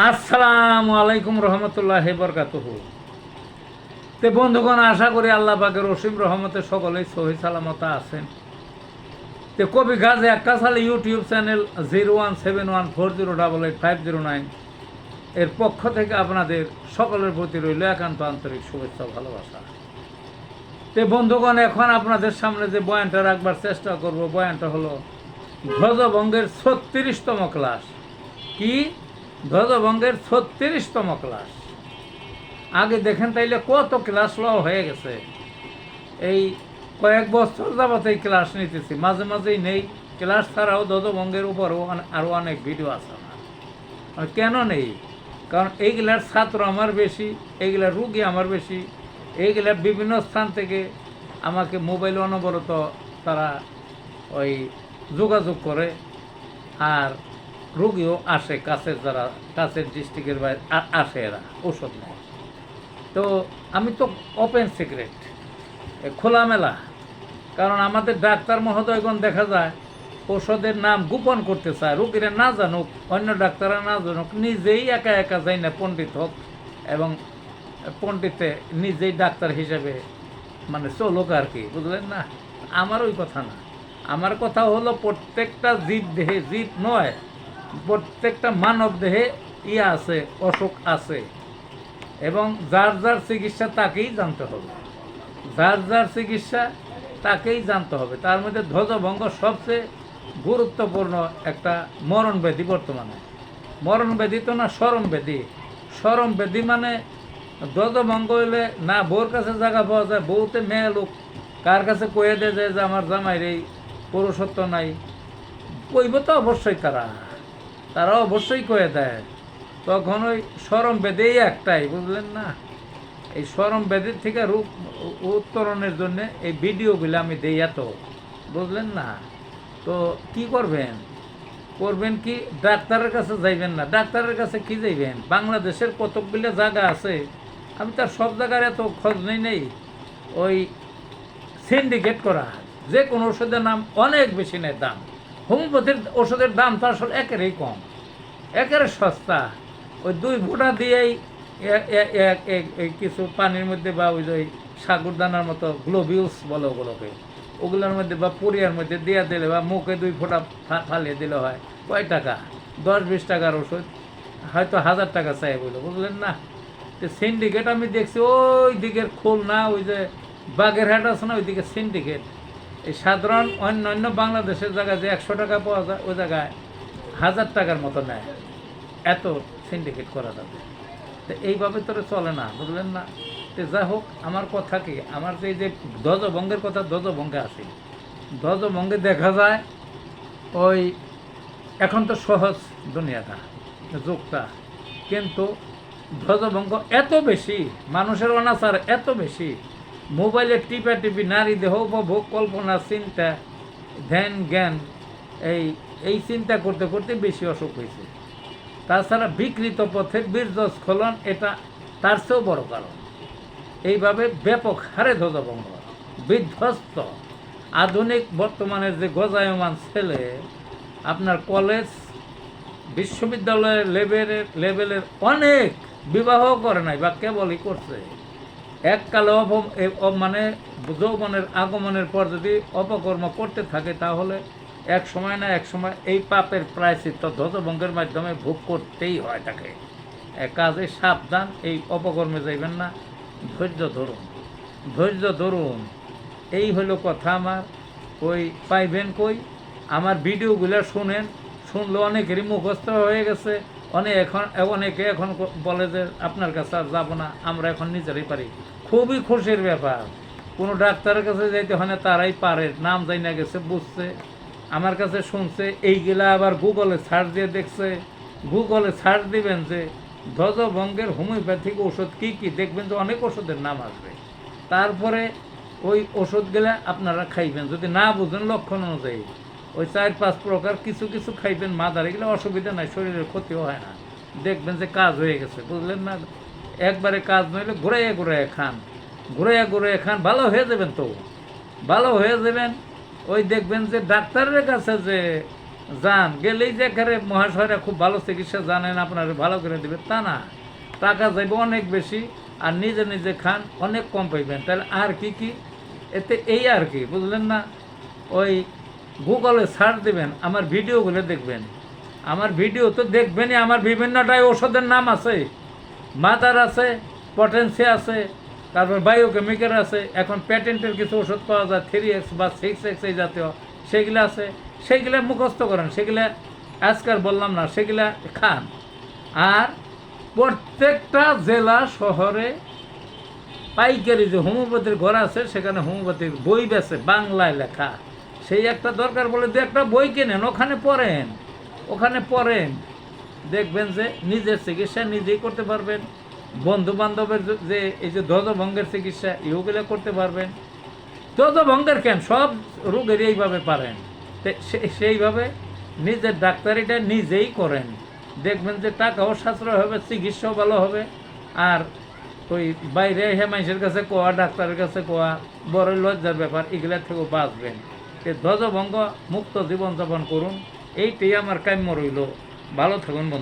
আসসালামু আলাইকুম রহমতুল্লাহি বরকাতুহু। তে বন্ধুগণ, আশা করি আল্লাহ পাকের অসীম রহমতে সকলেই সহি সালামত আছেন। তে কবি গাজী আক্কাস আলী ইউটিউব চ্যানেল 017140885009 এর পক্ষ থেকে আপনাদের সকলের প্রতি রইল একান্ত আন্তরিক শুভেচ্ছা ভালোবাসা। তে বন্ধুগণ, এখন আপনাদের সামনে যে বয়ানটা রাখবার চেষ্টা করব, বয়ানটা হলো ধ্বজভঙ্গের 36তম ক্লাস। কি? ধ্বজভঙ্গের 36তম ক্লাস। আগে দেখেন তাইলে কত ক্লাস লওয়া হয়ে গেছে। এই কয়েক বছর যাবত এই ক্লাস নিতেছি, মাঝে মাঝেই নেই ক্লাস ছাড়াও ধ্বজভঙ্গের উপরও আরও অনেক ভিডিও আছে আমার। কেন নেই? কারণ এইগুলার ছাত্র আমার বেশি, এইগুলার রুগী আমার বেশি, এইগুলার বিভিন্ন স্থান থেকে আমাকে মোবাইল অনবরত তারা ওই যোগাযোগ করে, আর রুগীও আসে, কাছের যারা কাছের ডিস্ট্রিক্টের বাইরে আসে, এরা ওষুধ নেয়। তো আমি তো ওপেন সিক্রেট, খোলামেলা। কারণ আমাদের ডাক্তার মহোদয়গণ দেখা যায় ওষুধের নাম গোপন করতে চায়, রুগীরা না জানুক, অন্য ডাক্তাররা না জানুক, নিজেই একা একা যাই না পণ্ডিত হোক, এবং পণ্ডিতে নিজেই ডাক্তার হিসেবে মানে চলুক আর কি, বুঝলেন না? আমার ওই কথা না। আমার কথা হলো প্রত্যেকটা জীব দেহে, জীব নয়, প্রত্যেকটা মানব দেহে আছে, অসুখ আছে, এবং যার যার চিকিৎসা তাকেই জানতে হবে, যার যার চিকিৎসা তাকেই জানতে হবে। তার মধ্যে ধ্বজভঙ্গ সবচেয়ে গুরুত্বপূর্ণ একটা মরণ ব্যাধি বর্তমানে। মরণ ব্যাধি তো না, সরম ব্যাধি। সরম ব্যাধি মানে ধ্বজভঙ্গ হইলে না বউর কাছে জায়গা পাওয়া যায়, বউতে মেয়ে লোক কার কাছে কয়ে দেয় যে আমার জামাইর এই পুরুষত্ব নাই, কইব তো অবশ্যই তারা অবশ্যই কয়ে দেয়। তখন ওই সরম ব্যাধি একটাই, বুঝলেন না? এই সরম ব্যাধির থেকে রূপ উত্তরণের জন্য এই ভিডিওগুলো আমি দেই এত, বুঝলেন না? তো কি করবেন? করবেন কি? ডাক্তারের কাছে যাইবেন না। ডাক্তারের কাছে কি যাইবেন? বাংলাদেশের কতকগুলো জায়গা আছে, আমি তার সব জায়গার এত খোঁজ নেই। ওই সিন্ডিকেট করা, যে কোনো ওষুধের নাম অনেক বেশি নেয় দাম। হোমিওপ্যাথির ওষুধের দাম তো আসলে একেবারেই কম, একেবারে সস্তা। ওই 2 ফোঁটা দিয়েই কিছু পানির মধ্যে বা ওই যে সাগরদানার মতো গ্লোবিউলস বলে ওগুলোকে, ওগুলোর মধ্যে বা পুরিয়ার মধ্যে দিয়ে দিলে বা মুখে 2 ফোঁটা ফালিয়ে দিলে হয় কয় টাকা? 10-20 টাকার ওষুধ, হয়তো 1000 টাকা চাই বললো, বুঝলেন না? তো সিন্ডিকেট আমি দেখছি ওই দিকের খুলনা, ওই যে বাগেরহাট আছে না, ওই দিকে সিন্ডিকেট। এই সাধারণ অন্য বাংলাদেশের জায়গায় যে 100 টাকা পাওয়া যায়, ওই জায়গায় 1000 টাকার মতো নেয়। এত সিন্ডিকেট করা যাবে, তো এইভাবে তোরা চলে না, বুঝলেন না? তো যাই হোক, আমার কথা কি, আমার যে ধ্বজভঙ্গের কথা, ধ্বজভঙ্গে আসি। ধ্বজভঙ্গে দেখা যায় ওই এখন তো সহজ দুনিয়াটা, যুগটা, কিন্তু ধ্বজভঙ্গ এত বেশি, মানুষের অনাচার এত বেশি, মোবাইলে টিপি নারী দেহ উপভোগ, কল্পনা, চিন্তা, ধ্যান, জ্ঞান, এই চিন্তা করতে করতে বেশি অসুখ হয়েছে। তাছাড়া বিকৃত পথে বীর্যস্খলন, এটা তার চেয়েও বড় কারণ। এইভাবে ব্যাপক হারে ধ্বজভঙ্গ, বিধ্বস্ত। আধুনিক বর্তমানের যে গজায়মান ছেলে, আপনার কলেজ বিশ্ববিদ্যালয়ের লেভেলের অনেক বিবাহ করে নাই বা কেবলই করছে। এককালে মানে যৌবনের আগমনের পর যদি অপকর্ম করতে থাকে, তাহলে এক সময় না এক সময় এই পাপের প্রায়শ্চিত্ত ধ্বজভঙ্গের মাধ্যমে ভোগ করতেই হয় তাকে। কাজে সাবধান, এই অপকর্মে যাইবেন না। ধৈর্য ধরুন, ধৈর্য ধরুন। এই হলো কথা আমার। ওই পাইবেন কই? আমার ভিডিওগুলো শুনেন, শুনলে অনেকেরই মুখস্থ হয়ে গেছে। অনেকে এখন বলে যে আপনার কাছে আর যাবো না, আমরা এখন নিজেরাই পারি। খুবই খুশির ব্যাপার। কোনো ডাক্তারের কাছে যাইতে হয় না, তারাই পারে, নাম যাই না গেছে, বুঝছে, আমার কাছে শুনছে। এইগুলা আবার গুগলে সার্চ দিয়ে দেখছে। গুগলে সার্চ দিবেন যে ধ্বজভঙ্গের হোমিওপ্যাথিক ওষুধ কী কী, দেখবেন যে অনেক ওষুধের নাম আসবে। তারপরে ওই ওষুধগুলা আপনারা খাইবেন, যদি না বুঝেন লক্ষণ অনুযায়ী ওই 4-5 প্রকার কিছু কিছু খাইবেন, মাদার, এগুলো অসুবিধা নাই, শরীরের ক্ষতিও হয় না। দেখবেন যে কাজ হয়ে গেছে, বুঝলেন না? একবারে কাজ নইলে ঘুরাইয়া ঘুরাইয়া খান, ঘুরাইয়া ঘুরাইয়া খান, ভালো হয়ে যাবেন। তো ভালো হয়ে যাবেন। ওই দেখবেন যে ডাক্তারের কাছে যে যান, গেলেই যে এখানে মহাশয়রা খুব ভালো চিকিৎসা জানেন, আপনারা ভালো করে দেবে তা না। টাকা যাইবে অনেক বেশি, আর নিজে নিজে খান অনেক কম পাইবেন। তাহলে আর কি কি এতে, এই আর কি, বুঝলেন না? ওই গুগলে সার্চ দেবেন, আমার ভিডিওগুলো দেখবেন। আমার ভিডিও তো দেখবেনই, আমার বিভিন্নটাই ওষুধের নাম আছে। মাদার আছে, পটেন্সি আছে, তারপর বায়োকেমিক্যাল আছে, এখন প্যাটেন্টের কিছু ওষুধ পাওয়া যায় 3X বা 6X এই জাতীয়, সেগুলো আছে। সেগুলো মুখস্থ করেন, সেগুলো আজকাল বললাম না, সেগুলা খান। আর প্রত্যেকটা জেলা শহরে পাইকারি যে হোমিওপ্যাথির ঘর আছে, সেখানে হোমিওপ্যাথির বই বেছে বাংলায় লেখা। সেই একটা দরকার বলে দু একটা বই কেনেন, ওখানে পড়েন, ওখানে পড়েন, দেখবেন যে নিজের চিকিৎসা নিজেই করতে পারবেন। বন্ধু বান্ধবের যে এই যে ধ্বজভঙ্গের চিকিৎসা, এগুলো করতে পারবেন। ধ্বজভঙ্গের কেন, সব রোগের এইভাবে পারেন। সেইভাবে নিজের ডাক্তারিটা নিজেই করেন, দেখবেন যে টাকাও সাশ্রয় হবে, চিকিৎসাও ভালো হবে। আর ওই বাইরে মানুষের কাছে কোয়া, ডাক্তারের কাছে কোয়া বড় লজ্জার ব্যাপার, এগুলোর থেকেও বাঁচবেন। ধ্বজভঙ্গ মুক্ত জীবনযাপন করুন, এইটাই আমার কাম্য রইল। ভালো থাকুন বন্ধু।